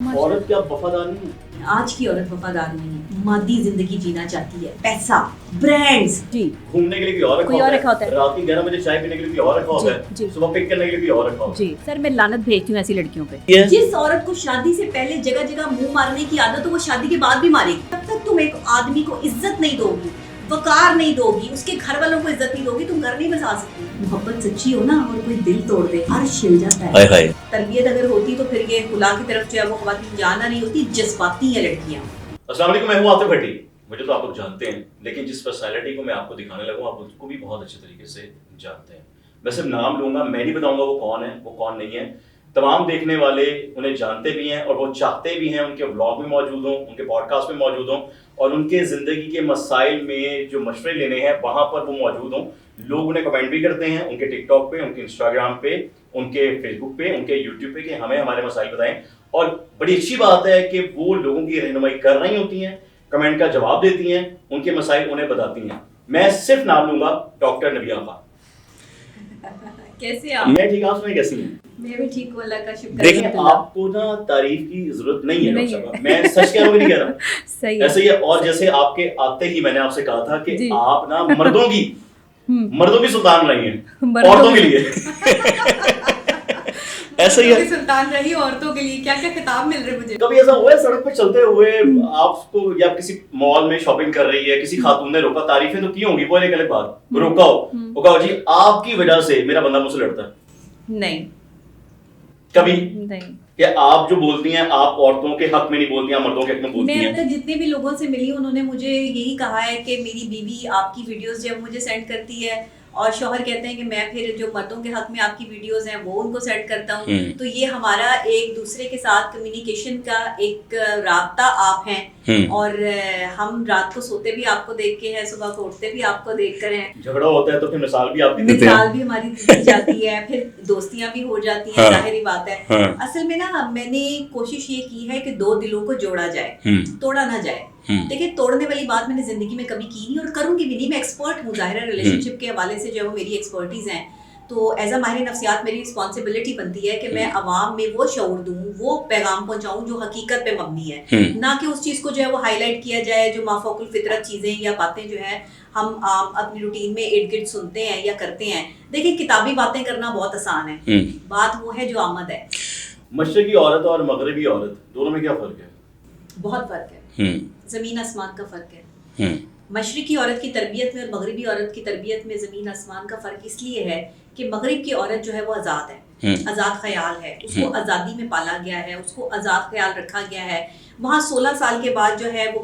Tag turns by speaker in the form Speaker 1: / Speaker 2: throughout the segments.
Speaker 1: عورت کیا وفادار نہیں ہے؟
Speaker 2: آج کی عورت وفادار نہیں ہے، مادی زندگی جینا چاہتی ہے، پیسہ، برانڈس،
Speaker 3: جی
Speaker 1: گھومنے کے لیے کوئی اور رکھا ہوتا ہے، رات کی 11 بجے چائے پینے کے لیے کوئی اور رکھا ہوتا ہے، صبح پک کرنے کے لیے کوئی اور رکھا ہوتا ہے.
Speaker 3: جی سر میں لعنت بھیجتی ہوں ایسی لڑکیوں پہ.
Speaker 2: جس عورت کو شادی سے پہلے جگہ جگہ منہ مارنے کی عادت ہو وہ شادی کے بعد بھی مارے گی. جب تک تم ایک آدمی کو عزت نہیں دو گی، وقار نہیں دو گی، اس کے گھر والوں کو عزت نہیں دو گی، تم گھر نہیں بسا سکتی. محبت سچی ہو نا اور کوئی دل توڑ دے، عرش ہل جاتا ہے. تربیت اگر ہوتی تو پھر یہ خلا کی طرف جو ہے وہ خواتین جانا نہیں ہوتی، جذباتی ہیں لڑکیاں.
Speaker 1: السلام علیکم، میں ہوں عاطف بھٹی. مجھے تو آپ لوگ جانتے ہیں، لیکن جس پرسنالٹی کو میں آپ کو دکھانے لگا ہوں آپ اس کو بھی بہت اچھے طریقے سے جانتے ہیں. میں صرف نام لوں گا، میں نہیں بتاؤں گا وہ کون ہے وہ کون نہیں ہے. تمام دیکھنے والے انہیں جانتے بھی ہیں اور وہ چاہتے بھی ہیں ان کے ولاگ میں موجود ہوں، ان کے پوڈ کاسٹ میں موجود ہوں اور ان کے زندگی کے مسائل میں جو مشورے لینے ہیں وہاں پر وہ موجود ہوں. لوگ انہیں کمنٹ بھی کرتے ہیں، ان کے ٹک ٹاک پہ، ان کے انسٹاگرام پہ، ان کے فیس بک پہ، ان کے یوٹیوب پہ کہ ہمیں ہمارے مسائل بتائیں. اور بڑی اچھی بات ہے کہ وہ لوگوں کی رہنمائی کر رہی ہوتی ہیں، کمنٹ کا جواب دیتی ہیں، ان کے مسائل انہیں بتاتی ہیں. میں صرف نام لوں گا ڈاکٹر نبیہ خان.
Speaker 2: کیسے آپ؟
Speaker 1: میں ٹھیک، آپ سنیں کیسی ہیں؟
Speaker 2: میں بھی ٹھیک ہوں، اللہ کا شکر.
Speaker 1: دیکھیں آپ کو نا تعریف کی ضرورت نہیں ہے ڈاکٹر صاحب، میں سچ کہہ رہا ہوں کہ نہیں کہہ رہا.
Speaker 3: صحیح
Speaker 1: ایسے ہی ہے. اور جیسے آپ کے آتے ہی میں نے آپ سے کہا تھا کہ
Speaker 3: جی.
Speaker 1: آپ نا مردوں کی سلطان رہی ہیں عورتوں کے لیے. ایسا ہی ہے،
Speaker 2: سلطان رہی عورتوں کے لیے. کیا کیا خطاب مل رہے مجھے.
Speaker 1: کبھی ایسا ہوا ہے سڑک پہ چلتے ہوئے آپ کو یا کسی مال میں شاپنگ کر رہی ہے، کسی خاتون نے روکا، تعریفیں تو کی ہوں گی، وہ ایک الگ بات، روکا ہو وہ کہا جی آپ کی وجہ سے میرا بندہ مجھ سے لڑتا ہے.
Speaker 3: نہیں
Speaker 1: کبھی
Speaker 3: نہیں
Speaker 1: کہ آپ جو بولتی ہیں آپ عورتوں کے حق میں نہیں بولتی ہیں، مردوں کے حق میں بولتی
Speaker 2: میں
Speaker 1: ہیں.
Speaker 2: اب تک جتنے بھی لوگوں سے ملی انہوں نے مجھے یہی کہا ہے کہ میری بیوی آپ کی ویڈیوز جب مجھے سینڈ کرتی ہے اور شوہر کہتے ہیں کہ میں پھر جو مردوں کے حق میں آپ کی ویڈیوز ہیں وہ ان کو سینڈ کرتا ہوں. تو یہ ہمارا ایک دوسرے کے ساتھ کمیونیکیشن کا ایک رابطہ آپ ہیں اور ہم رات کو سوتے بھی آپ کو دیکھ کے ہیں، صبح کو اٹھتے بھی آپ کو دیکھ کر ہیں.
Speaker 1: جھگڑا ہوتا ہے تو پھر مثال بھی آپ کی دیتے ہیں،
Speaker 2: مثال بھی ہماری دی جاتی ہے، پھر دوستیاں بھی ہو جاتی ہیں. ظاہری بات ہے. اصل میں نا میں نے کوشش یہ کی ہے کہ دو دلوں کو جوڑا جائے، توڑا نہ جائے. دیکھیں توڑنے والی بات میں نے زندگی میں کبھی کی نہیں اور کروں گی بھی نہیں. میں ایکسپرٹ ہوں ظاہر ہے ریلیشن شپ کے حوالے سے جو ہے وہ میری ایکسپرٹیز ہیں. تو ایز اے ماہر نفسیات میری رسپانسبلٹی بنتی ہے کہ میں عوام میں وہ شعور دوں، وہ پیغام پہنچاؤں جو حقیقت پہ مبنی ہے، نہ کہ اس چیز کو جو ہے وہ ہائی لائٹ کیا جائے جو مافوق الفطرت چیزیں یا باتیں جو ہیں ہم اپنی روٹین میں ارد گرد سنتے ہیں یا کرتے ہیں. دیکھیں کتابی باتیں کرنا بہت آسان ہے، بات وہ ہے جو آمد ہے.
Speaker 1: مشرقی عورت اور مغربی عورت دونوں میں کیا فرق ہے؟
Speaker 2: بہت فرق ہے، زمین آسمان کا فرق ہے. مشرقی عورت کی تربیت میں اور مغربی عورت کی تربیت میں زمین آسمان کا فرق اس لیے ہے کہ مغرب کی عورت جو ہے وہ آزاد ہے، آزاد خیال ہے، اس کو آزادی میں پالا گیا ہے، اس کو آزاد خیال رکھا گیا ہے. وہاں 16 سال کے بعد جو ہے وہ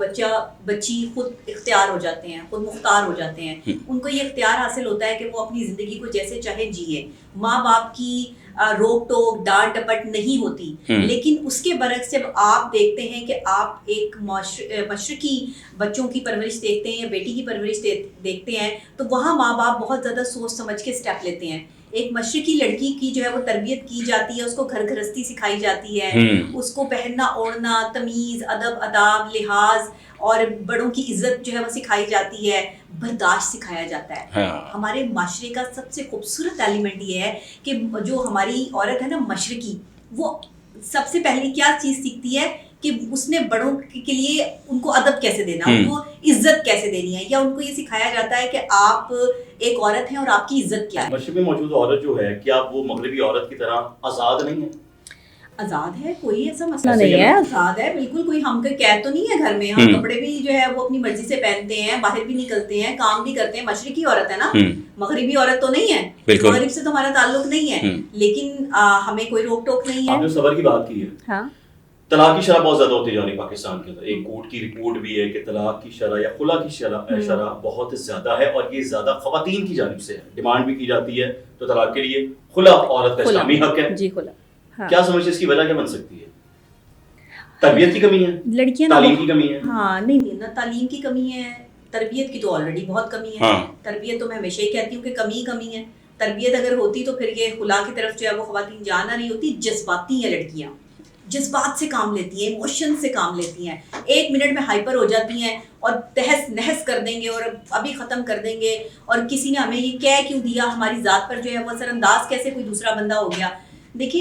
Speaker 2: بچی خود اختیار ہو جاتے ہیں، خود مختار ہو جاتے ہیں. ان کو یہ اختیار حاصل ہوتا ہے کہ وہ اپنی زندگی کو جیسے چاہے جیے. ماں باپ کی روک ٹوک ڈانٹ ڈپٹ نہیں ہوتی. لیکن اس کے برعکس جب آپ دیکھتے ہیں کہ آپ ایک مشرقی بچوں کی پرورش دیکھتے ہیں یا بیٹی کی پرورش دیکھتے ہیں تو وہاں ماں باپ بہت زیادہ سوچ سمجھ کے اسٹیپ لیتے ہیں. ایک مشرقی لڑکی کی جو ہے وہ تربیت کی جاتی ہے، اس کو گھر گھرستی سکھائی جاتی ہے، اس کو پہننا اوڑھنا، تمیز، ادب، آداب، لحاظ اور بڑوں کی عزت جو ہے وہ سکھائی جاتی ہے، برداشت سکھایا جاتا ہے. ہمارے معاشرے کا سب سے خوبصورت ایلیمنٹ یہ ہے کہ جو ہماری عورت ہے نا مشرقی، وہ سب سے پہلے کیا چیز سیکھتی ہے کہ اس نے بڑوں کے لیے ان کو ادب کیسے دینا، ان کو عزت کیسے دینی ہے، یا ان کو یہ سکھایا جاتا ہے کہ آپ ایک عورت ہیں اور آپ کی عزت کیا ہے.
Speaker 1: مشرق میں موجود عورت جو ہے کیا وہ مغربی عورت کی طرح آزاد نہیں ہے؟
Speaker 2: آزاد ہے، کوئی ایسا مسئلہ نہیں ہے، آزاد ہے بالکل. کوئی ہم کے قید تو نہیں ہے گھر میں، ہم کپڑے بھی جو ہے وہ اپنی مرضی سے پہنتے ہیں، باہر بھی نکلتے ہیں، کام بھی کرتے ہیں. مشرقی عورت ہے نا، مغربی عورت تو نہیں ہے، مغرب سے تو ہمارا تعلق نہیں ہے، لیکن ہمیں کوئی روک ٹوک نہیں ہے.
Speaker 1: آپ نے صبر کی بات کی ہے، طلاق کی شرح بہت زیادہ ہوتی جا رہی ہے پاکستان کے اندر. ایک کورٹ کی رپورٹ بھی ہے کہ طلاق کی شرح یا خلا کی شرح بہت زیادہ ہے اور یہ زیادہ خواتین کی جانب سے ہے. ڈیمانڈ بھی کی جاتی ہے تو طلاق کے لیے خلا عورت کا اسلامی حق ہے.
Speaker 3: جی خلا.
Speaker 1: کیا سمجھتے اس کی وجہ کیا بن سکتی ہے؟ تربیت کی کمی ہے،
Speaker 3: لڑکیاں
Speaker 1: تعلیم کی کمی ہے.
Speaker 2: ہاں نہیں، نہ تعلیم کی کمی ہے، تربیت کی تو آلریڈی بہت کمی ہے. تربیت تو میں ہمیشہ ہی کہتی ہوں کہ کمی ہی کمی ہے. تربیت اگر ہوتی تو پھر یہ خلا کی طرف جو ہے وہ خواتین جانا نہیں ہوتی. جذباتی ہیں لڑکیاں، جذبات سے کام لیتی ہیں، ایموشن سے کام لیتی ہیں. 1 منٹ میں ہائپر ہو جاتی ہیں اور تہس نہس کر دیں گے اور ابھی ختم کر دیں گے، اور کسی نے ہمیں یہ کہہ کیوں دیا، ہماری ذات پر جو ہے وہ اثر انداز کیسے کوئی دوسرا بندہ ہو گیا. دیکھیں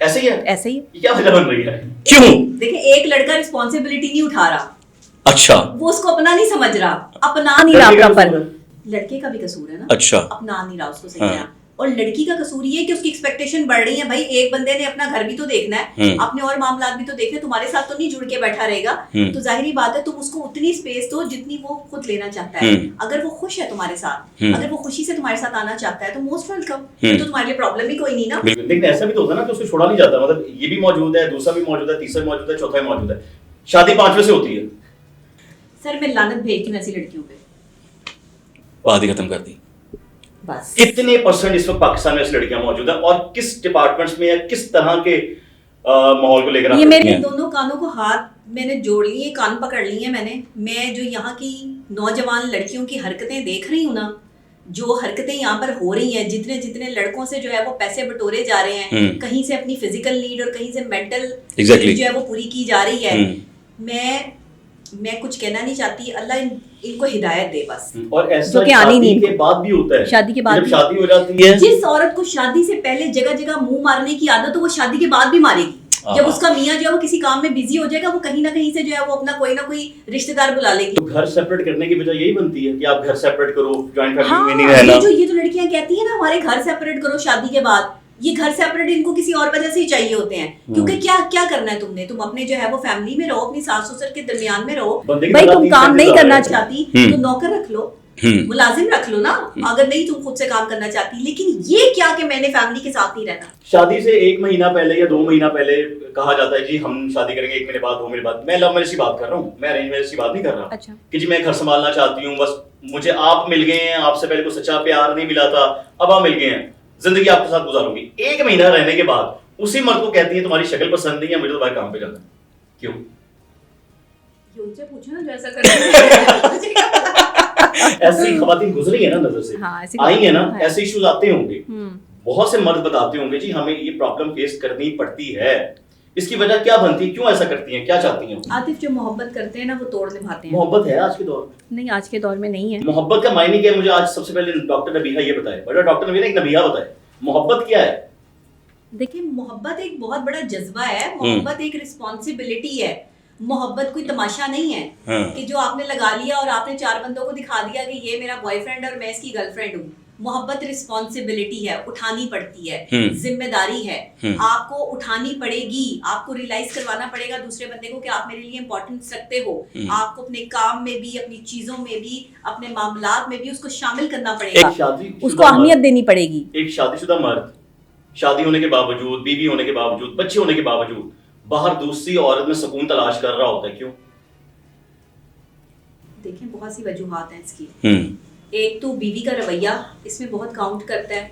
Speaker 1: ایسے ہی ہے,
Speaker 3: ایسے ہی.
Speaker 1: یہ کیا وجہ بن رہی ہے؟
Speaker 4: کیوں؟
Speaker 2: دیکھیں ایک لڑکا رسپانسبلٹی نہیں اٹھا رہا,
Speaker 4: اچھا,
Speaker 2: وہ اس کو اپنا نہیں سمجھ رہا, اپنا
Speaker 3: نہیں رہا پراپر.
Speaker 2: لڑکے کا بھی قصور ہے نا,
Speaker 4: اچھا,
Speaker 2: اپنا نہیں رہا اس کو صحیح طرح. اور لڑکی کا قصور یہ ہے کہ اس کی ایکسپیکٹیشن بڑھ رہی ہے. بھائی ایک بندے نے اپنا گھر بھی تو دیکھنا ہے, اپنے اور معاملات بھی تو دیکھنے, تمہارے ساتھ تو نہیں جڑ کے بیٹھا رہے گا. تو ظاہری بات ہے تم اس کو اتنی اسپیس دو جتنی وہ خود لینا چاہتا ہے. اگر وہ خوش ہے تمہارے ساتھ, اگر وہ خوشی سے تمہارے ساتھ آنا چاہتا ہے تو موسٹ ویلکم, تو تمہارے لیے پرابلم ہی کوئی نہیں نا.
Speaker 1: لیکن ایسا بھی تو ہوتا ہے نا کہ اس کو چھوڑا نہیں جاتا, مطلب یہ بھی موجود ہے, دوسرا بھی موجود ہے, تیسرا بھی موجود ہے, چوتھا بھی موجود ہے, شادی 5ویں سے ہوتی ہے.
Speaker 2: سر میں لعنت بھیجتی ہوں ایسی لڑکیوں پہ.
Speaker 4: بات ہی ختم کر دی.
Speaker 2: بس
Speaker 1: کتنے پرسنٹ اس وقت پاکستان میں ایسی لڑکیاں موجود ہیں, اور کس ڈپارٹمنٹس میں یا کس طرح کے ماحول کو لے کر؟
Speaker 3: یہ
Speaker 2: میرے دونوں کانوں کو ہاتھ میں نے جوڑ لیے, کان پکڑ لیے میں جو یہاں کی نوجوان لڑکیوں کی حرکتیں دیکھ رہی ہوں نا, جو حرکتیں یہاں پر ہو رہی ہیں, جتنے لڑکوں سے جو ہے وہ پیسے بٹورے جا رہے ہیں, کہیں سے اپنی فزیکل نیڈ اور کہیں سے مینٹل نیڈ جو ہے وہ پوری کی جا رہی ہے, میں کچھ کہنا نہیں چاہتی, اللہ ان کو ہدایت دے بس.
Speaker 1: اور ایسا
Speaker 3: جو کہ آنی
Speaker 1: شادی
Speaker 3: نہیں
Speaker 1: کے بعد بھی ہوتا ہے,
Speaker 3: شادی کے بعد
Speaker 1: جب شادی ہو جاتی ہے,
Speaker 2: جس عورت کو شادی سے پہلے جگہ جگہ منہ مارنے کی عادت ہو وہ شادی کے بعد بھی مارے گی. جب اس کا میاں جو ہے وہ کسی کام میں بزی ہو جائے گا, وہ کہیں نہ کہیں سے جو ہے وہ اپنا کوئی نہ کوئی رشتہ دار بلا لے گی.
Speaker 1: تو گھر سیپریٹ کرنے کی وجہ یہی بنتی ہے کہ آپ گھر سیپریٹ کرو, جوائنٹ فیملی میں نہیں رہنا.
Speaker 2: یہ جو لڑکیاں کہتی ہیں نا ہمارے گھر سیپریٹ کرو شادی کے بعد, یہ گھر سیپریٹ ان کو کسی اور وجہ سے ہی چاہیے ہوتے ہیں, کیونکہ کیا کرنا ہے تم نے, تم اپنے جو ہے وہ فیملی میں رہو, اپنی ساس سسر کے درمیان میں رہو.
Speaker 3: بھائی تم کام نہیں کرنا
Speaker 2: چاہتی تو نوکر رکھ لو, ملازم رکھ لو نا, اگر نہیں تم خود سے کام کرنا چاہتی. لیکن یہ کیا کہ میں نے فیملی کے ساتھ نہیں رہنا.
Speaker 1: شادی سے 1 مہینہ پہلے یا 2 مہینہ پہلے کہا جاتا ہے جی ہم شادی کریں گے 1 مہینے بعد 2 مہینے بعد. میں لو میرج کی بات کر رہا ہوں, میں ارینج میرج کی بات نہیں کر رہا.
Speaker 3: اچھا
Speaker 1: کہ جی میں گھر سنبھالنا چاہتی ہوں, بس مجھے آپ مل گئے ہیں, آپ سے پہلے کوئی سچا پیار نہیں ملا تھا, اب آپ مل گئے ہیں, زندگی آپ کے ساتھ گزاروں گی. 1 مہینہ رہنے کے بعد اسی مرد کو کہتی ہیں تمہاری شکل پسند نہیں ہے, مجھے تو باہر کام پہ جانا ہے. کیوں؟
Speaker 2: یہ ان سے پوچھو نا جو ایسا کرتے ہیں.
Speaker 1: ایسی خواتین گزری ہیں نا نظر سے, آئی ہیں نا, ایسے ایشوز آتے ہوں گے. بہت سے مرد بتاتے ہوں گے جی ہمیں یہ پرابلم فیس کرنی پڑتی ہے. اس کی وجہ کیا بنتی ہے, کیوں ایسا کرتی ہیں, کیا چاہتی ہیں؟
Speaker 2: عاطف جو محبت کرتے ہیں نا وہ توڑ نبھاتے ہیں.
Speaker 1: محبت ہے آج کے دور میں؟
Speaker 3: نہیں, آج کے دور میں نہیں ہے.
Speaker 1: محبت کا معنی کیا ہے مجھے آج سب سے پہلے ڈاکٹر نبیہہ یہ بتائے. بڑا ڈاکٹر نبیہہ ایک نبیہہ بتائے محبت کیا ہے.
Speaker 2: دیکھیں محبت ایک بہت بڑا جذبہ ہے, محبت ایک رسپانسبلٹی ہے. محبت کوئی تماشا نہیں ہے کہ جو آپ نے لگا لیا اور آپ نے 4 بندوں کو دکھا دیا کہ یہ میرا بوائے فرینڈ اور میں اس کی گرل فرینڈ ہوں. محبت رسپانسبلٹی ہے, اٹھانی پڑتی ہے, ذمہ داری ہے, آپ کو اٹھانی پڑے گی, آپ کو ریلائز کروانا پڑے گا دوسرے بندے کو کہ آپ میرے لیے امپورٹنس رکھتے ہو. آپ کو اپنے کام میں بھی, اپنی چیزوں میں بھی, اپنے معاملات میں بھی اس کو شامل کرنا پڑے گا,
Speaker 3: اس کو اہمیت دینی پڑے گی.
Speaker 1: ایک شادی شدہ مرد شادی ہونے کے باوجود, بیوی ہونے کے باوجود, بچے ہونے کے باوجود باہر دوسری عورت میں سکون تلاش کر رہا ہوتا ہے, کیوں؟
Speaker 2: دیکھیں بہت سی وجوہات ہیں اس کی. ایک تو بیوی کا رویہ اس میں بہت کاؤنٹ کرتا ہے.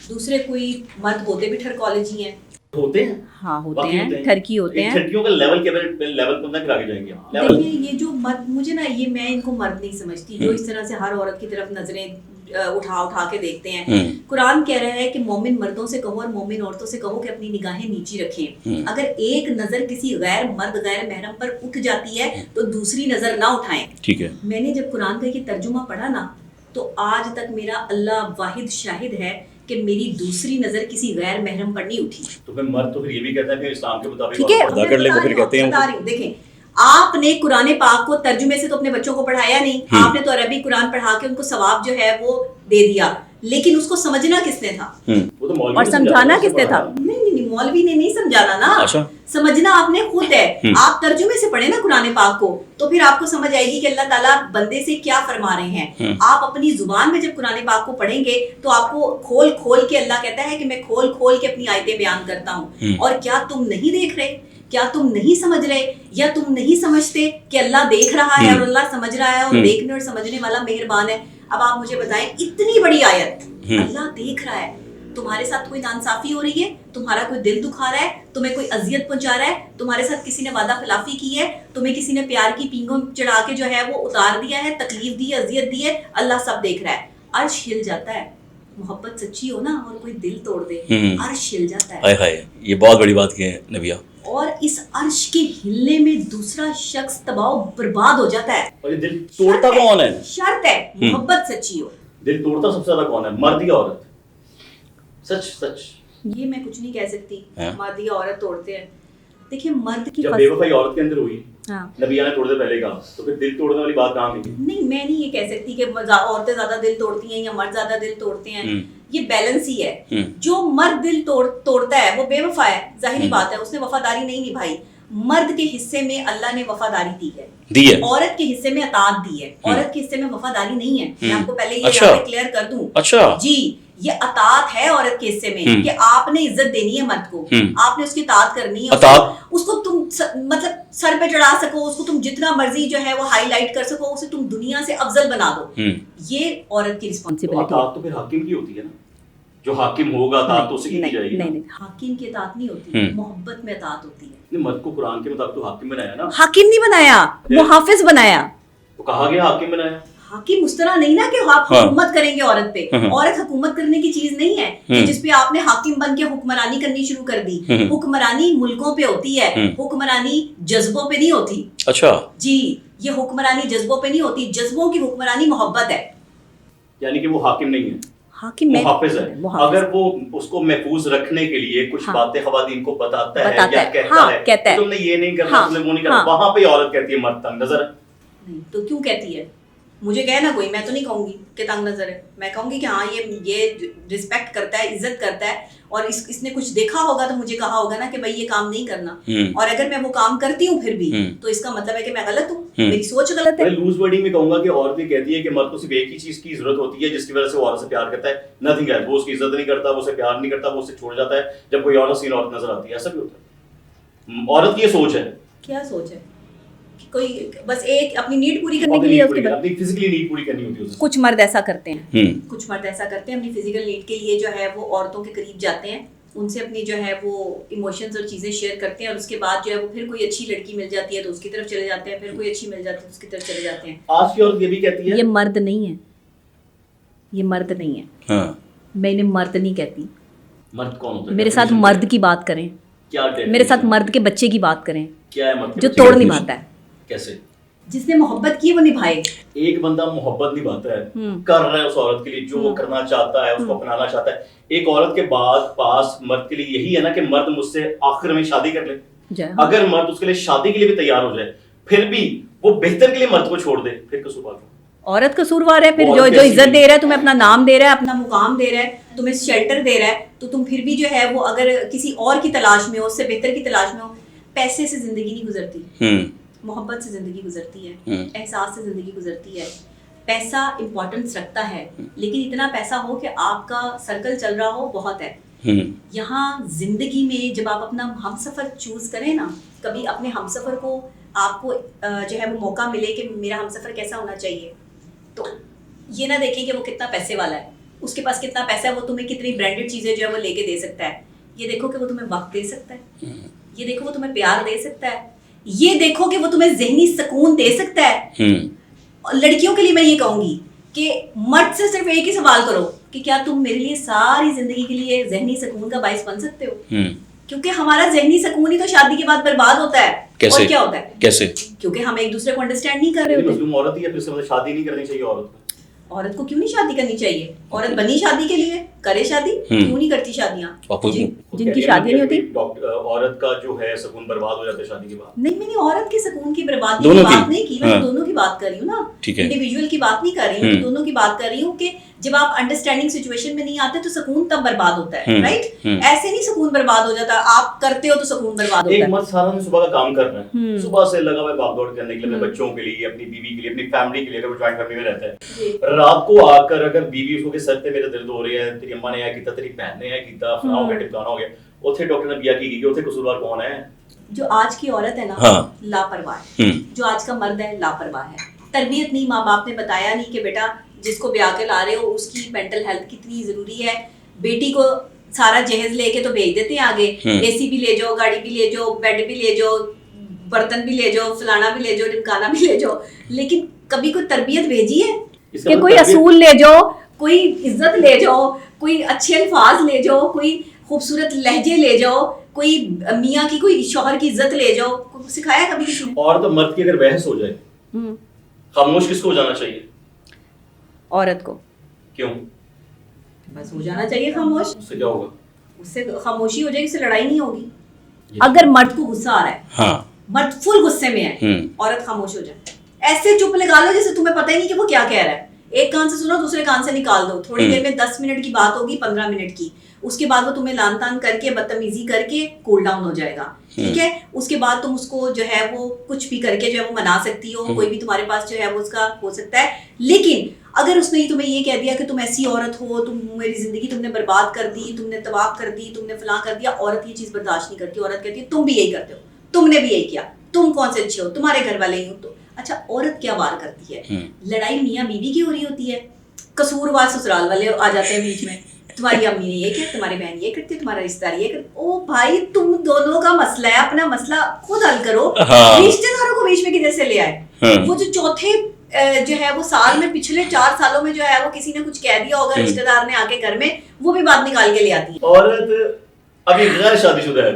Speaker 2: دوسرے کوئی مرد ہوتے بھی ٹھرکالوجی ہیں,
Speaker 1: ہوتے ہیں,
Speaker 3: ہاں ہوتے ہیں, ٹھرکی ہوتے ہیں.
Speaker 1: ٹھرکیوں کا لیول کیا لیول پر نہ آگے جائیں گے.
Speaker 2: دیکھیں یہ جو مرد, مجھے نا یہ میں ان کو مرد نہیں سمجھتی جو اس طرح سے ہر عورت کی طرف نظریں اٹھا کے دیکھتے ہیں. قرآن کہہ رہا ہے کہ مومن مردوں سے کہو اور مومن عورتوں سے کہو کہ اپنی نگاہیں نیچی رکھیں. اگر ایک نظر کسی غیر مرد غیر محرم پر اٹھ جاتی ہے تو دوسری نظر نہ اٹھائیں.
Speaker 4: ٹھیک ہے.
Speaker 2: میں نے جب قرآن کا یہ ترجمہ پڑھا نا تو آج تک میرا اللہ واحد شاہد ہے کہ میری دوسری نظر کسی غیر محرم پر نہیں اٹھی.
Speaker 1: تو پھر مرد تو پھر یہ بھی کہتا ہے کہ اسلام کے مطابق
Speaker 3: ٹھیک ہے,
Speaker 4: ادا کر لیں وہ پھر کہتے ہیں.
Speaker 2: دیکھیں آپ نے قرآن پاک کو ترجمے سے تو اپنے بچوں کو پڑھایا نہیں, آپ نے تو عربی قرآن پڑھا کے ان کو ثواب جو ہے وہ دے دیا, لیکن اس کو سمجھنا کس نے تھا
Speaker 3: اور سمجھانا کس نے تھا؟
Speaker 2: نہیں, مولوی نے نہیں سمجھانا نا, سمجھنا آپ نے خود ہے. آپ ترجمے سے پڑھیں نا قرآن پاک کو تو پھر آپ کو سمجھ آئے گی کہ اللہ تعالیٰ بندے سے کیا فرما رہے ہیں. آپ اپنی زبان میں جب قرآن پاک کو پڑھیں گے تو آپ کو کھول کھول کے, اللہ کہتا ہے کہ میں کھول کھول کے اپنی آیتیں بیان کرتا ہوں. اور کیا تم نہیں دیکھ رہے, کیا تم نہیں سمجھ رہے, یا تم نہیں سمجھتے کہ اللہ دیکھ رہا ہے اور اللہ سمجھ رہا ہے, اور دیکھنے اور سمجھنے والا مہربان ہے. اب آپ مجھے بتائیں اتنی بڑی آیت, اللہ دیکھ رہا ہے, تمہارے ساتھ کوئی ناانصافی ہو رہی ہے, تمہارا کوئی دل دکھا رہا ہے, تمہیں کوئی اذیت پہنچا رہا ہے, تمہارے ساتھ کسی نے وعدہ خلافی کی ہے, تمہیں کسی نے پیار کی پینگوں چڑھا کے جو ہے وہ اتار دیا ہے, تکلیف دی ہے, اذیت دی ہے, اللہ سب دیکھ رہا ہے. عرش ہل جاتا ہے. محبت سچی ہو نا اور کوئی دل توڑ دے, عرش ہل جاتا ہے.
Speaker 4: ہائے یہ بہت بڑی بات کی ہے نبیہ.
Speaker 2: اور اس عرش کے ہلنے میں دوسرا شخص تباہ و برباد ہو جاتا ہے.
Speaker 1: اور یہ دل توڑتا کون ہے؟
Speaker 2: شرط ہے محبت سچی ہو.
Speaker 1: دل توڑتا سب سے زیادہ کون ہے, مرد یا عورت؟ سچ
Speaker 2: یہ میں کچھ نہیں کہہ سکتی
Speaker 4: ہاں۔
Speaker 2: مرد یا عورت توڑتے ہیں. دیکھیں مرد کی
Speaker 1: جب بے وفائی عورت کے اندر ہوئی
Speaker 3: ہاں
Speaker 1: نبیہ نے توڑنے پہلے کہا تو پھر دل توڑنے والی بات کہاں گئی؟
Speaker 2: نہیں میں نہیں یہ کہہ سکتی کہ عورتیں زیادہ دل توڑتی ہیں یا مرد زیادہ دل توڑتے ہیں. یہ بیلنس ہی ہے. جو مرد دل توڑتا ہے وہ بے وفا ہے, ظاہری بات ہے, اس نے وفاداری نہیں نبھائی. مرد کے حصے میں اللہ نے وفاداری دی ہے, عورت کے حصے میں اطاعت دی ہے. عورت کے حصے میں وفاداری نہیں ہے. میں آپ کو پہلے یہ کلیئر کر دوں.
Speaker 4: اچھا
Speaker 2: جی یہ اطاعت ہے عورت کے حصے میں کہ آپ نے عزت دینی ہے مرد کو, آپ نے اس کی اطاعت کرنی ہے, اس کو تم مطلب سر پہ چڑھا سکو, اس کو تم جتنا مرضی جو ہے وہ ہائی لائٹ کر سکو, اسے تم دنیا سے افضل بنا دو. یہ عورت کی رسپانسبلٹی ہے.
Speaker 1: تو پھر حاکم کی ہوتی ہے نا, جو حاکم ہوگا اطاعت تو اسے کی دی جائے گی.
Speaker 3: نہیں
Speaker 2: حاکم کی اطاعت نہیں ہوتی, محبت میں اطاعت ہوتی ہے.
Speaker 1: مرد کو قرآن کے مطابق تو حاکم بنایا نا.
Speaker 3: حاکم نہیں بنایا, محافظ بنایا.
Speaker 1: تو کہا گیا حاکم بنایا.
Speaker 2: حاکم اس طرح نہیں نا کہ آپ حکومت کریں گے عورت پہ. عورت حکومت کرنے کی چیز نہیں ہے کہ جس پہ آپ نے حاکم بن کے حکمرانی کرنی شروع کر دی. حکمرانی ملکوں پہ ہوتی ہے, حکمرانی جذبوں پہ نہیں ہوتی.
Speaker 4: اچھا
Speaker 2: جی یہ حکمرانی جذبوں پہ نہیں ہوتی, جذبوں کی حکمرانی محبت ہے.
Speaker 1: یعنی کہ وہ حاکم نہیں ہے,
Speaker 3: حاکم
Speaker 1: محافظ ہے. اگر وہ اس کو محفوظ رکھنے کے لیے کچھ باتیں خواتین کو بتاتا ہے یا کہتا ہے تم نے یہ نہیں کرنا, تم نے وہ نہیں کرنا, وہاں پہ عورت کہتی ہے مرد تنگ نظر ہے.
Speaker 2: تو کیوں کہتی ہے؟ مجھے کہے نا کوئی, میں تو نہیں کہوں گی کہ تنگ نظر ہے. میں کہوں گی کہ ہاں یہ رسپیکٹ کرتا ہے, عزت کرتا ہے, اور اس نے کچھ دیکھا ہوگا تو مجھے کہا ہوگا نا کہ بھائی یہ کام نہیں کرنا. اور اگر میں وہ کام کرتی ہوں پھر بھی تو اس کا مطلب ہے کہ میں غلط ہوں, میری سوچ غلط ہے.
Speaker 1: میں لوز ورڈنگ میں کہوں گا کہ عورت یہ کہتی ہے کہ مرد کو صرف ایک ہی چیز کی ضرورت ہوتی ہے جس کی وجہ سے وہ عورت سے پیار کرتا ہے, نتھنگ ایلس. وہ اس کی عزت نہیں کرتا, وہ اسے پیار نہیں کرتا, وہ اسے چھوڑ جاتا ہے جب کوئی اور حسین عورت نظر آتی ہے. ایسا بھی ہوتا ہے. عورت کی یہ سوچ ہے.
Speaker 2: کیا سوچ ہے؟ کوئی بس ایک اپنی نیڈ پوری کرنے کے لیے اس کے بعد
Speaker 1: اپنی فزیکلی نیڈ پوری کرنی ہوتی ہے.
Speaker 3: کچھ مرد ایسا کرتے ہیں,
Speaker 2: کچھ مرد ایسا کرتے ہیں اپنی فزیکل نیڈ کے لیے جو ہے وہ عورتوں کے قریب جاتے ہیں, ان سے اپنی جو ہے وہ ایموشنز اور چیزیں شیئر کرتے ہیں, اور اس کے بعد جو ہے وہ پھر کوئی اچھی لڑکی مل جاتی ہے تو اس کی طرف چلے جاتے ہیں, پھر کوئی اچھی مل جاتی ہے تو اس کی طرف چلے جاتے ہیں.
Speaker 1: آج کی عورت یہ بھی کہتی ہے
Speaker 3: یہ مرد نہیں ہے, یہ مرد نہیں ہے. میں انہیں مرد نہیں کہتی.
Speaker 1: مرد کون ہوتا ہے؟
Speaker 3: میرے ساتھ مرد کی بات کریں, میرے ساتھ مرد کے بچے کی بات کریں
Speaker 1: کیا ہے مرد
Speaker 3: جو توڑ نبھاتا ہے.
Speaker 1: کیسے؟
Speaker 2: جس نے محبت کی وہ نبھائے.
Speaker 1: ایک بندہ محبت نبھاتا ہے, کر رہا ہے اس عورت کے لیے جو وہ کرنا چاہتا ہے, اس کو اپنانا چاہتا ہے. ایک عورت کے بعد پاس مرد کے لیے یہی ہے نا کہ مرد مجھ سے آخر میں شادی کر لے. اگر مرد اس کے لیے شادی کے لیے بھی تیار ہو جائے پھر بھی وہ بہتر کے لیے مرد کو چھوڑ دے, پھر قصوروار ہے.
Speaker 3: عورت قصوروار ہے. پھر جو عزت دے رہا ہے, تمہیں اپنا نام دے رہا ہے, اپنا مقام دے رہا ہے, تمہیں شیلٹر دے رہا ہے, تو تم پھر بھی جو ہے وہ اگر کسی اور کی تلاش میں ہو, اس سے بہتر کی تلاش میں ہو. پیسے سے زندگی نہیں گزرتی, محبت سے زندگی گزرتی ہے, احساس سے زندگی گزرتی ہے. پیسہ امپورٹنس رکھتا ہے, لیکن اتنا پیسہ ہو کہ آپ کا سرکل چل رہا ہو بہت ہے. یہاں زندگی میں جب آپ اپنا ہم سفر چوز کریں نا, کبھی اپنے ہم سفر کو آپ کو جو ہے وہ موقع ملے کہ میرا ہم سفر کیسا ہونا چاہیے, تو یہ نہ دیکھیں کہ وہ کتنا پیسے والا ہے, اس کے پاس کتنا پیسہ ہے, وہ تمہیں کتنی برانڈیڈ چیزیں جو ہے وہ لے کے دے سکتا ہے. یہ دیکھو کہ وہ تمہیں وقت دے سکتا ہے, یہ دیکھو وہ تمہیں پیار دے سکتا ہے, یہ دیکھو کہ وہ تمہیں ذہنی سکون دے سکتا ہے. لڑکیوں کے لیے میں یہ کہوں گی کہ مرد سے صرف ایک ہی سوال کرو کہ کیا تم میرے لیے ساری زندگی کے لیے ذہنی سکون کا باعث بن سکتے ہو؟ کیونکہ ہمارا ذہنی سکون ہی تو شادی کے بعد برباد ہوتا ہے. اور کیا ہوتا ہے؟
Speaker 4: کیسے؟
Speaker 2: کیونکہ ہم ایک دوسرے کو انڈرسٹینڈ نہیں کر رہے ہوتے.
Speaker 1: مظلوم عورت ہی ہے, پھر اس سے شادی نہیں کرنی چاہیے عورت کو.
Speaker 2: عورت کو کیوں نہیں شادی کرنی چاہیے؟ عورت بنی شادی کے لیے, کرے شادی, کیوں نہیں کرتی شادیاں؟
Speaker 3: جن کی شادی نہیں ہوتی
Speaker 1: عورت کا جو ہے سکون برباد ہو جاتا ہے شادی کے بعد.
Speaker 2: نہیں, میں نے عورت کے سکون کی بربادی کی بات نہیں کی, میں دونوں کی بات کر رہی ہوں نا, انڈیویجول کی بات نہیں کر رہی ہوں, دونوں کی بات کر رہی ہوں کہ جب آپ انڈرسٹینڈنگ سچویشن میں نہیں آتے تو سکون تب برباد ہوتا ہے, رائٹ؟ ایسے نہیں سکون برباد ہو جاتا, آپ کرتے ہو تو سکون برباد ہوتا ہے.
Speaker 1: ایک مرد سارا دن صبح کا کام کر رہا ہے, صبح سے لگا ہوا ہے بھاگ دوڑ کرنے کے لیے, اپنے بچوں کے لیے, اپنی بیوی کے لیے, اپنی فیملی کے لیے, اگر وہ جوائنٹ فیملی میں رہتا ہے. رات کو آ کر اگر بیوی اس کو کہ سر پہ میرے درد ہو رہے ہیں, تیری اماں نے یہ کیتا, تیری بہن نے یہ کیتا, فلاں ہو گیا ٹمکانا ہو گیا, اتنے ڈاکٹر نے بیا کی گئی, اتنے قصوروار کون ہے؟
Speaker 2: جو آج کی عورت ہے نا لاپرواہ ہے, جو آج کا مرد ہے لاپرواہ ہے. تربیت نہیں, ماں باپ نے بتایا نہیں کہ بیٹا جس کو بیاہ کے لا رہے ہو اس کی مینٹل ہیلتھ کتنی ضروری ہے. بیٹی کو سارا جہیز لے کے تو بھیج دیتے ہیں آگے, اے سی بھی لے جاؤ, گاڑی بھی لے جاؤ, بیڈ بھی لے جاؤ, برتن بھی لے جاؤ, فلانا بھی لے جاؤ, ڈمکانا بھی لے جاؤ, لیکن کبھی کوئی تربیت بھیجی ہے
Speaker 3: کہ کوئی اصول لے جاؤ,
Speaker 2: کوئی عزت لے جاؤ, کوئی اچھے الفاظ لے جاؤ, کوئی خوبصورت لہجے لے جاؤ, کوئی میاں کی, کوئی شوہر کی عزت لے جاؤ, سکھایا کبھی کسی نے؟
Speaker 1: اور تو مرد کی اگر بحث ہو جائے خاموش کس کو ہو جانا چاہیے؟
Speaker 3: عورت کو.
Speaker 1: کیوں؟
Speaker 2: بس ہو جانا چاہیے خاموش.
Speaker 1: اس سے کیا ہوگا؟
Speaker 2: اس سے خاموشی ہو جائے گی, اس سے لڑائی نہیں ہوگی. اگر مرد کو غصہ آ رہا ہے,
Speaker 4: ہاں
Speaker 2: مرد فل غصے میں ہے, عورت خاموش ہو جائے, ایسے چپ لگا لو جیسے تمہیں پتہ ہی نہیں کہ وہ کیا کہہ رہا ہے. ایک کان سے سنو, دوسرے کان سے نکال دو. تھوڑی دیر میں 10 منٹ کی بات ہوگی, 15 منٹ کی, اس کے بعد وہ تمہیں لان تان کر کے بدتمیزی کر کے کول ڈاؤن ہو جائے گا, ٹھیک ہے. اس کے بعد تم اس کو جو ہے وہ کچھ بھی کر کے جو ہے وہ منا سکتی ہو, کوئی بھی تمہارے پاس جو ہے وہ اس کا ہو سکتا ہے. لیکن اگر اس نے تمہیں یہ کہہ دیا کہ تم ایسی عورت ہو, تم میری زندگی تم نے برباد کر دی, تم نے تباہ کر دی, تم نے فلاں کر دیا, عورت یہ چیز برداشت نہیں کرتی. عورت کہتی ہے تم بھی یہی کرتے ہو, تم نے بھی یہی کیا, تم کون سے اچھے ہو, تمہارے گھر والے ہی ہو. تو اچھا عورت کیا وار کرتی ہے؟ لڑائی میاں بیوی کی ہو رہی ہوتی ہے, قصوروار سسرال والے آ جاتے ہیں بیچ میں, تمہاری امی نے یہ کیا, تمہاری بہن یہ کرتی ہے, تمہارا رشتہ دار یہ کرتی. او بھائی تم دونوں کا مسئلہ ہے, اپنا مسئلہ خود حل کرو. رشتے داروں کو بیچ میں کدھر سے لے آئے؟ وہ جو چوتھے جو ہے وہ سال میں, پچھلے 4 سالوں میں جو ہے وہ کسی نے کچھ کہہ دیا ہوگا رشتے دار نے آ کے گھر میں, وہ بھی بات نکال کے لے آتی ہے.
Speaker 1: عورت ابھی غیر شادی شدہ ہے,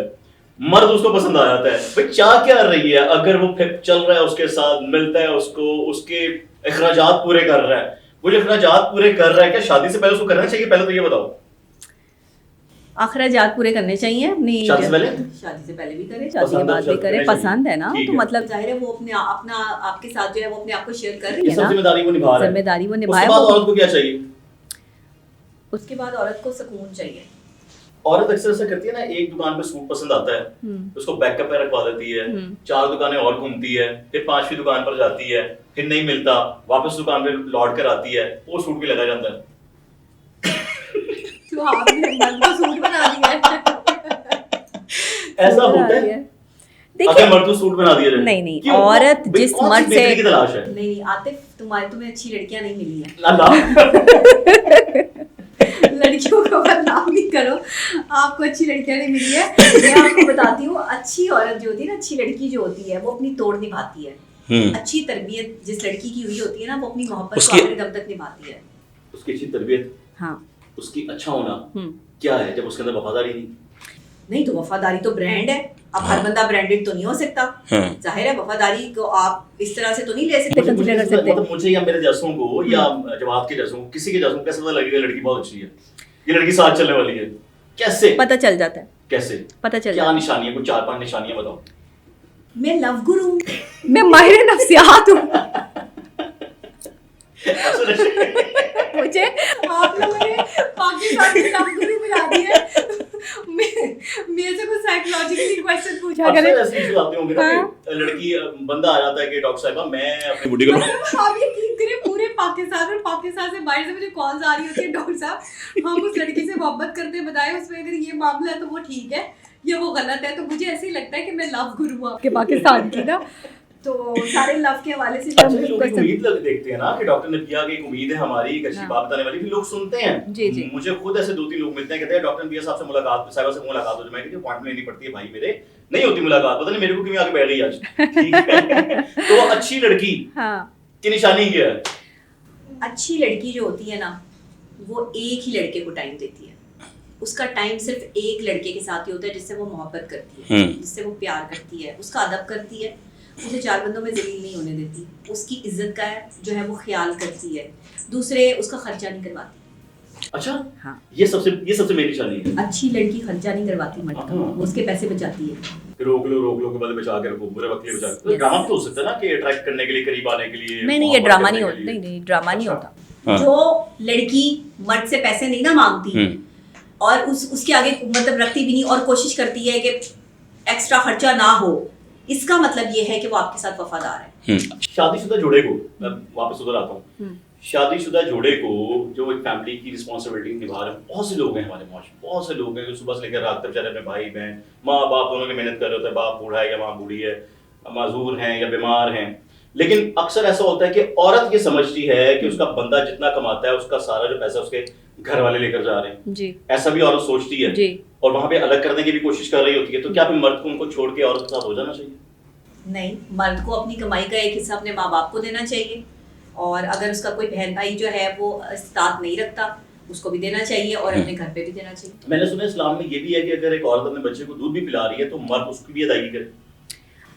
Speaker 1: مرد اس کو پسند آ جاتا ہے, بھائی چاہ کیا رہی ہے؟ اگر وہ پھر چل رہا ہے اس کے ساتھ, ملتا ہے اس کو, اس کے اخراجات پورے کر رہا ہے, وہ جو اخراجات پورے کر رہا ہے, کیا شادی سے پہلے اس کو کرنا چاہیے؟ پہلے تو یہ بتاؤ.
Speaker 2: اخراجات پورے کرنے چاہیے اپنی,
Speaker 1: شادی سے پہلے,
Speaker 2: شادی سے پہلے بھی کرے, شادی کے بعد بھی کرے, پسند ہے نا, تو مطلب ظاہر ہے وہ اپنا آپ کے ساتھ جو ہے وہ اپنے آپ کو شیئر کر رہی ہے نا,
Speaker 1: ذمہ داری وہ نبھا رہا ہے,
Speaker 2: ذمہ داری وہ نبھائے.
Speaker 1: اس کے بعد عورت کو کیا چاہیے؟
Speaker 2: اس کے بعد عورت کو سکون چاہیے.
Speaker 1: عورت اکثر ایسا کرتی ہے نا, ایک دکان پہ سوٹ پسند آتا ہے, اس کو بیک اپ پہ رکھوا دیتی ہے, 4 دکانیں اور گھومتی ہے, پھر 5ویں دکان پر جاتی ہے, پھر نہیں ملتا, واپس دکان پہ لوٹ کر آتی ہے, وہ سوٹ بھی لگا جاتا ہے.
Speaker 2: تو آپ نے مرد کو سوٹ بنا دیا ہے.
Speaker 1: ایسا ہوتا ہے اگر مرد کو سوٹ بنا دیا جائے.
Speaker 2: نہیں نہیں, عورت جس مرد سے
Speaker 1: کی تلاش ہے.
Speaker 2: نہیں عاطف, تمہیں اچھی لڑکیاں نہیں ملی ہیں. لڑکیوں کو بدنام نہیں کرو, آپ کو اچھی لڑکیاں نہیں ملی ہے. میں آپ کو بتاتی ہوں, اچھی عورت جو ہوتی ہے نا, اچھی لڑکی جو ہوتی ہے وہ اپنی توڑ نبھاتی ہے. اچھی تربیت جس لڑکی کی ہوئی ہوتی ہے نا, وہ اپنی محبت کو آخری دم تک نبھاتی ہے.
Speaker 1: اس کی اچھی تربیت,
Speaker 2: ہاں,
Speaker 1: اس کی اچھا ہونا کیا ہے جب اس کے اندر وفاداری
Speaker 2: نہیں تو وفاداری تو برانڈ ہے. اب ہر بندہ برانڈڈ تو نہیں ہو سکتا, ظاہر ہے وفاداری کو آپ اس طرح سے تو نہیں لے سکتے, کنسیڈر کر سکتے.
Speaker 1: مطلب مجھے یا میرے جیسوں کو یا جواد کے جیسوں, کسی کے جیسوں کیسے پتہ لگے گا لڑکی بہت اچھی ہے, یہ لڑکی ساتھ چلنے والی ہے؟ کیسے
Speaker 2: پتہ چل جاتا ہے؟
Speaker 1: کیسے
Speaker 2: پتہ چل
Speaker 1: کیا نشانی ہے؟ کوئی 4-5 نشانیاں بتاؤ.
Speaker 2: میں لو گرو ہوں, میں ماہر نفسیات ہوں. مجھے آپ لوگوں نے پاکستان کے لو گرو بنا دیا ہے. میرے سے کوئی سائیکولوجیکلی کوسچن پوچھا کرے.
Speaker 1: ایسے ایشوز آتے ہوں گے نا کہ لڑکی, بندہ آ جاتا ہے کہ ڈاکٹر صاحبہ میں اپنی بڈی کو,
Speaker 2: آپ یقین کریں پورے پاکستان اور پاکستان سے باہر سے مجھے کالز آ رہی ہوتی ہے, ڈاکٹر صاحب ہم اس لڑکی سے محبت کرتے ہیں, بتائیں اس میں اگر یہ معاملہ ہے تو وہ ٹھیک ہے یا وہ غلط ہے. تو مجھے ایسے ہی لگتا ہے کہ میں لو گرو ہوں آپ کے پاکستان کی نا, تو سارے لو کے حوالے سے
Speaker 1: اچھا لوگ امید دیکھتے ہیں نا کہ ڈاکٹر نے کیا کہ ایک امید ہے ہماری, ایک اچھی بات بتانے والی, پھر لوگ سنتے ہیں.
Speaker 2: جی
Speaker 1: مجھے خود ایسے 2-3 لوگ ملتے ہیں, کہتے ہیں ڈاکٹر نبیہ صاحب سے ملاقات, صاحبہ سے ملاقات ہو جائے. میں کہتی ہوں اپوائنٹمنٹ لینی پڑتی ہے بھائی میرے, نہیں ہوتی ملاقات, پتہ نہیں میرے کو کیوں آگے بیٹھ گئی آج. ٹھیک ہے, تو اچھی لڑکی کی نشانی کیا ہے؟
Speaker 2: اچھی لڑکی جو ہوتی ہے نا, وہ ایک ہی لڑکے کو ٹائم دیتی ہے. اس کا ٹائم صرف ایک لڑکے کے ساتھ ہی ہوتا ہے جس سے وہ محبت کرتی ہے, جس سے وہ پیار کرتی ہے, اس کا ادب کرتی ہے, اسے 4 بندوں میں ذلیل نہیں ہونے دیتی, اس کی عزت کا جو ہے وہ خیال کرتی ہے, دوسرے اس کا خرچہ نہیں کرواتی.
Speaker 1: اچھا
Speaker 2: ہاں,
Speaker 1: یہ سب سے میری نشانی ہے.
Speaker 2: اچھی لڑکی خرچہ نہیں کرواتی مرد کا, وہ اس کے پیسے بچاتی ہے.
Speaker 1: روک لو کے بعد بچا کے رکھو, برے وقت کے بچا کے. ڈرامہ تو ہو سکتا ہے نا کہ اٹریکٹ کرنے کے لیے, قریب آنے کے لیے.
Speaker 2: نہیں یہ ڈرامہ نہیں ہوتا, نہیں ڈرامہ نہیں ہوتا. جو لڑکی مرد سے پیسے نہیں نا مانگتی اور اس کے آگے مطلب رکھتی بھی نہیں اور کوشش کرتی ہے کہ ایکسٹرا خرچہ نہ ہو, اس کا مطلب یہ ہے کہ وہ آپ کے ساتھ وفادار ہے.
Speaker 1: شادی شدہ جوڑے کو, میں واپس ادھر آتا ہوں, شادی شدہ جوڑے کو جو ایک فیملی کی رسپانسبلٹی نبھا رہے ہیں, بہت سے لوگ ہیں ہمارے معاشرے, بہت سے لوگ ہیں جو صبح سے لے کر رات تک بیچارے اپنے بھائی بہن, ماں باپ دونوں کی محنت کر رہے ہوتے ہیں, باپ بوڑھا ہے یا ماں بوڑھی ہے, معذور ہیں یا بیمار ہیں. لیکن اکثر ایسا ہوتا ہے کہ عورت یہ سمجھتی ہے کہ اس کا بندہ جتنا کماتا ہے اس کا سارا جو پیسہ اس کے گھر والے لے کر جا رہے ہیں.
Speaker 2: جی,
Speaker 1: ایسا بھی عورت سوچتی ہے اور وہاں پہ الگ کرنے کی بھی کوشش کر رہی ہوتی ہے. تو کیا پھر مرد کو ان کو چھوڑ کے عورت کے ساتھ ہو جانا چاہیے؟
Speaker 2: نہیں, مرد کو اپنی کمائی کا ایک حصہ اپنے ماں باپ کو دینا چاہیے, اور اگر اس کا کوئی بہن بھائی جو ہے وہ استطاعت نہیں رکھتا اس کو بھی دینا چاہیے, اور اپنے گھر پہ بھی دینا چاہیے.
Speaker 1: میں نے سنا اسلام میں یہ بھی ہے کہ اگر ایک عورت اپنے بچے کو دودھ بھی پلا رہی ہے تو مرد اس کی بھی ادائیگی کرے.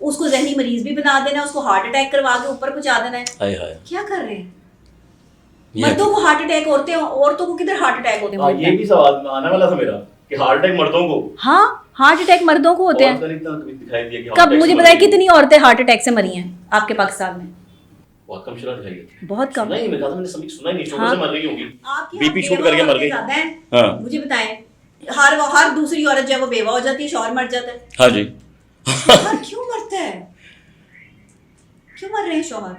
Speaker 3: اس کو ذہنی مریض بھی بنا دینا ہے, اس کو ہارٹ اٹیک کروا کے اوپر پہنچا دینا ہے.
Speaker 4: ہائے ہائے.
Speaker 3: کیا کر رہے ہیں؟ مردوں کو ہارٹ اٹیک ہوتے ہیں, عورتوں کو کدھر ہارٹ اٹیک ہوتے ہیں؟
Speaker 1: یہ بھی سوال آنے والا تھا میرا کہ ہارٹ اٹیک مردوں کو.
Speaker 3: ہاں ہارٹ اٹیک مردوں کو ہوتے ہیں.
Speaker 1: دکھائی دیا کہ
Speaker 3: کب مجھے بتائیں کتنی عورتیں ہارٹ اٹیک سے مری ہیں آپ کے پاکستان میں؟
Speaker 1: بہت کم شرح دکھائی دیتی.
Speaker 3: بہت کم.
Speaker 1: نہیں میں کہا تھا میں نے سنا ہی نہیں, شوگر سے مر رہی ہوگی.
Speaker 3: آپ
Speaker 4: بی پی شوٹ کر کے مر گئی.
Speaker 3: ہاں مجھے بتائیں, ہر دوسری عورت جو ہے وہ بیوہ ہو جاتی ہے, شوہر مر جاتا ہے.
Speaker 4: ہاں جی.
Speaker 3: شوہر کیوں مرتا ہے؟ کیوں مر رہے ہیں شوہر؟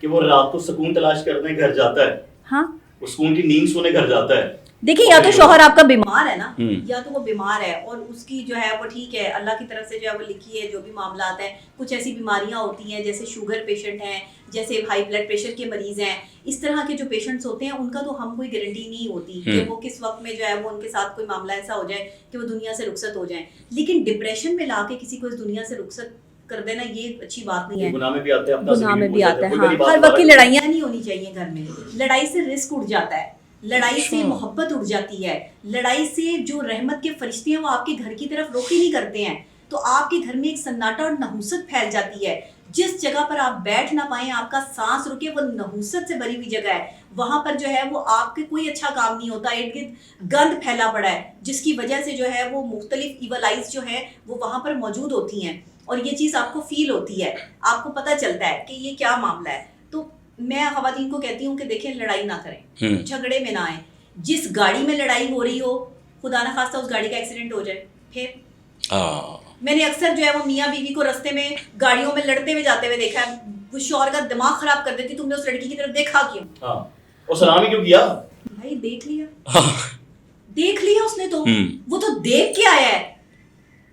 Speaker 1: کہ وہ رات کو سکون تلاش کرنے گھر جاتا ہے.
Speaker 3: ہاں
Speaker 1: سکون کی نیند سونے گھر جاتا ہے.
Speaker 3: دیکھیں یا تو شوہر آپ کا بیمار ہے نا, یا تو وہ بیمار ہے اور اس کی جو ہے وہ ٹھیک ہے اللہ کی طرف سے جو ہے وہ لکھی ہے جو بھی معاملات ہیں. کچھ ایسی بیماریاں ہوتی ہیں جیسے شوگر پیشنٹ ہیں, جیسے ہائی بلڈ پریشر کے مریض ہیں, اس طرح کے جو پیشنٹس ہوتے ہیں ان کا تو ہم کوئی گارنٹی نہیں ہوتی کہ وہ کس وقت میں جو ہے وہ ان کے ساتھ کوئی معاملہ ایسا ہو جائے کہ وہ دنیا سے رخصت ہو جائیں. لیکن ڈپریشن میں لا کے کسی کو اس دنیا سے رخصت کر دینا یہ اچھی بات نہیں ہے.
Speaker 1: گناہ میں بھی آتے ہیں,
Speaker 3: گناہ میں بھی آتا ہے. ہاں ہر وقت کی لڑائیاں نہیں ہونی چاہیے گھر میں. لڑائی سے رزق اٹھ جاتا ہے, لڑائی سے محبت اٹھ جاتی ہے, لڑائی سے جو رحمت کے فرشتے ہیں وہ آپ کے گھر کی طرف رخ ہی نہیں کرتے ہیں, تو آپ کے گھر میں ایک سناٹا اور نحوست پھیل جاتی ہے. جس جگہ پر آپ بیٹھ نہ پائیں, آپ کا سانس رکے, وہ نحوست سے بھری ہوئی جگہ ہے, وہاں پر جو ہے وہ آپ کے کوئی اچھا کام نہیں ہوتا. ارد گرد گند پھیلا پڑا ہے جس کی وجہ سے جو ہے وہ مختلف ایول آئز جو ہے وہ وہاں پر موجود ہوتی ہیں, اور یہ چیز آپ کو فیل ہوتی ہے, آپ کو پتہ چلتا ہے کہ یہ کیا معاملہ ہے. تو میں خواتین کو کہتی ہوں کہ دیکھیں لڑائی نہ کریں, جھگڑے میں نہ آئیں. جس گاڑی میں لڑائی ہو رہی ہو, خدا نہ خواستہ اس گاڑی کا ایکسیڈنٹ ہو جائے, پھر میں نے اکثر جو ہے وہ میاں بیوی کو رستے میں گاڑیوں میں لڑتے ہوئے جاتے ہوئے دیکھا ہے. وہ شوہر کا دماغ خراب کر دیتی, تم نے اس لڑکی کی طرف دیکھا کیوں؟
Speaker 1: اور سلام ہی کیوں کیا؟
Speaker 3: بھائی دیکھ لیا اس نے, تو وہ تو دیکھ کے آیا ہے,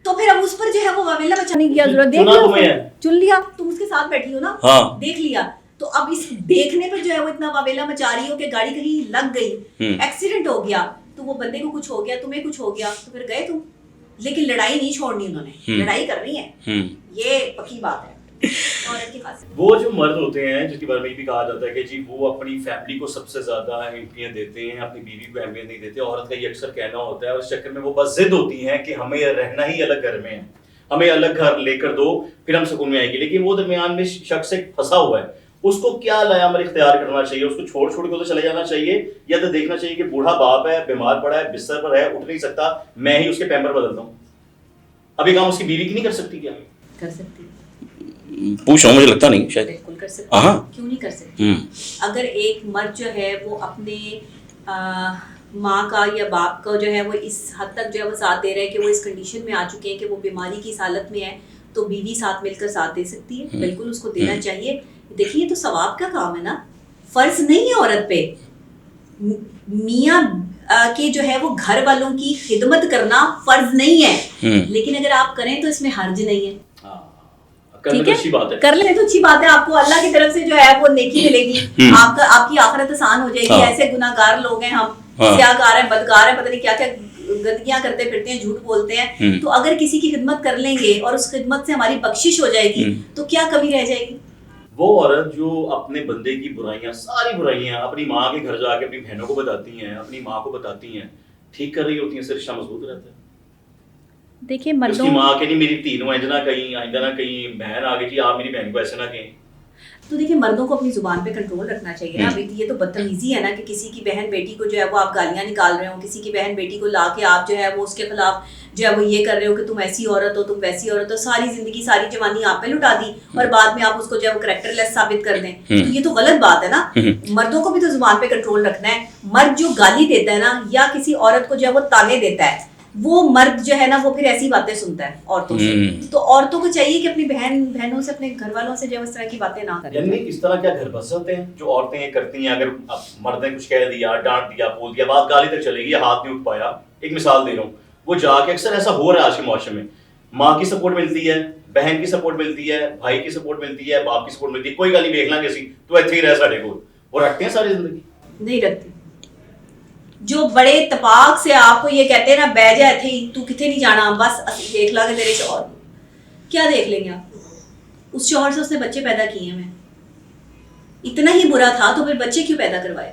Speaker 3: تو پھر اب اس پر جو ہے وہ واویلا بچانے کی ضرورت. دیکھ لیا, چن لیا, تم اس کے ساتھ بیٹھی ہو نا, دیکھ لیا, تو اب اس دیکھنے پر جو ہے وہ اتنا واویلا مچا رہی ہو کہ گاڑی کہیں لگ گئی, ایکسیڈنٹ ہو گیا, تو وہ بندے کو کچھ ہو گیا, تمہیں کچھ ہو گیا, تو پھر گئے تم. لیکن لڑائی نہیں چھوڑنی انہوں نے, لڑائی کر رہی ہیں, یہ پکی بات ہے. عورت کی خاصیت
Speaker 1: وہ جو مرد ہوتے ہیں جس کے بارے میں بھی کہا جاتا ہے کہ جی وہ اپنی فیملی کو سب سے زیادہ اہمیت دیتے ہیں, اپنی بیوی کو اہمیت نہیں دیتے. عورت کا یہ اکثر کہنا ہوتا ہے, اس چکر میں وہ بس ضد ہوتی ہیں کہ ہمیں رہنا ہی الگ گھر میں ہے, ہمیں الگ گھر لے کر دو پھر ہم سکون میں آئیں گے. لیکن وہ درمیان میں شخص ایک پھنسا ہوا ہے, اس کو کیا لایا عمل اختیار کرنا چاہیے؟ اس کو چھوڑ کے تو چلے جانا چاہیے, یا تو دیکھنا چاہیے کہ بوڑھا باپ ہے, بیمار پڑا ہے, بستر پر ہے, اٹھ نہیں سکتا, میں ہی اس کے پیمپر بدلتا ہوں. اب یہ کام اس کی بیوی کی نہیں کر سکتی کیا؟
Speaker 3: کر سکتی,
Speaker 4: پوچھ رہا ہوں, مجھے لگتا نہیں شاید.
Speaker 3: بالکل کر سکتی, کیوں نہیں کر سکتی؟ اگر ایک مرد جو ہے وہ اپنے ماں کا یا باپ کا جو ہے وہ اس حد تک جو ہے وہ ساتھ دے رہا ہے کہ وہ اس کنڈیشن میں آ چکے ہیں کہ وہ بیماری کی حالت میں ہے, تو بیوی ساتھ مل کر ساتھ دے سکتی ہے, بالکل اس کو دینا چاہیے. دیکھیے یہ تو ثواب کا کام ہے نا, فرض نہیں ہے عورت پہ. میاں کہ جو ہے وہ گھر والوں کی خدمت کرنا فرض نہیں ہے, لیکن اگر آپ کریں تو اس میں حرج نہیں ہے. ٹھیک ہے, کر لیں تو اچھی بات ہے, آپ کو اللہ کی طرف سے جو ہے وہ نیکی ملے گی, آپ کی آخرت آسان ہو جائے گی. ایسے گناہ گار لوگ ہیں ہم, سیاہکار ہیں, بدکار ہیں, پتہ نہیں کیا کیا گندگیاں کرتے پھرتے ہیں, جھوٹ بولتے ہیں. تو اگر کسی کی خدمت کر لیں گے اور اس خدمت سے ہماری بخشش ہو جائے گی تو کیا کمی رہ جائے گی؟
Speaker 1: وہ عورت جو اپنے بندے کی برائیاں, ساری برائیاں اپنی ماں کے گھر جا کے اپنی بہنوں کو بتاتی ہیں, اپنی ماں کو بتاتی ہیں, ٹھیک کر رہی ہوتی ہیں, اس سے رشتہ مضبوط رہتا ہے.
Speaker 3: دیکھیے
Speaker 1: اس
Speaker 3: مردوں
Speaker 1: کی ماں کہ نہیں میری تینوں آئندہ نہ کہیں بہن آگے جی آپ میری بہن کو ایسے نہ کہیں.
Speaker 3: تو دیکھیے مردوں کو اپنی زبان پہ کنٹرول رکھنا چاہیے نا. ابھی یہ تو بدتمیزی ہے نا کہ کسی کی بہن بیٹی کو جو ہے وہ آپ گالیاں نکال رہے ہو, کسی کی بہن بیٹی کو لا کے آپ جو ہے وہ اس کے خلاف جو ہے وہ یہ کر رہے ہو کہ تم ایسی عورت ہو, تم ویسی عورت ہو, ساری زندگی ساری جوانی آپ پہ لٹا دی اور بعد میں آپ اس کو جو ہے وہ کریکٹر لیس ثابت کر دیں. تو یہ تو غلط بات ہے نا. مردوں کو بھی تو زبان پہ کنٹرول رکھنا ہے. مرد جو گالی دیتا ہے نا یا کسی عورت کو جو ہے وہ تانے دیتا ہے, وہ مرد جو ہے نا وہ پھر ایسی باتیں سنتا ہے عورتوں سے. تو عورتوں کو چاہیے کہ اپنی بہنوں سے, اپنے گھر والوں سے جو ہے اس طرح کی باتیں نہ کریں.
Speaker 1: یعنی اس طرح کیا گھر بس جاتے ہیں جو عورتیں یہ کرتی ہیں؟ اگر مرد نے کچھ کہہ دیا, ڈانٹ دیا, بول دیا, بات گالی تک چلے گی, ہاتھ نہیں اٹھ پایا, ایک مثال دے رہا ہوں, وہ جا کے اکثر ایسا ہو رہا ہے آج کے معاشرے میں, ماں کی سپورٹ ملتی ہے, بہن کی سپورٹ ملتی ہے, بھائی کی سپورٹ ملتی ہے, باپ کی سپورٹ ملتی ہے, کوئی گالی دیکھ لیں کسی تو ایسے ہی رہ ساڑھے کو, وہ رکھتے ہیں ساری زندگی؟
Speaker 3: نہیں رکھتے. جو بڑے اتفاق سے آپ کو یہ کہتے ہیں نا بہ جا تھے تو کتنے نہیں جانا, بس دیکھ لا کہ تیرے شوہر, کیا دیکھ لیں گے آپ؟ اس شوہر سے اس نے بچے پیدا کیے ہیں. میں اتنا ہی برا تھا تو پھر بچے کیوں پیدا کروائے؟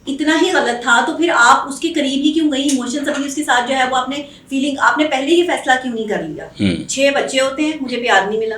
Speaker 3: اتنا ہی غلط تھا تو پھر آپ اس کے قریب ہی کیوں گئی؟ ایموشنز اپنی اس کے ساتھ جو ہے وہ آپ نے فیلنگ, آپ نے پہلے یہ فیصلہ کیوں نہیں کر لیا؟ 6 بچے ہوتے ہیں, مجھے پیار نہیں ملا,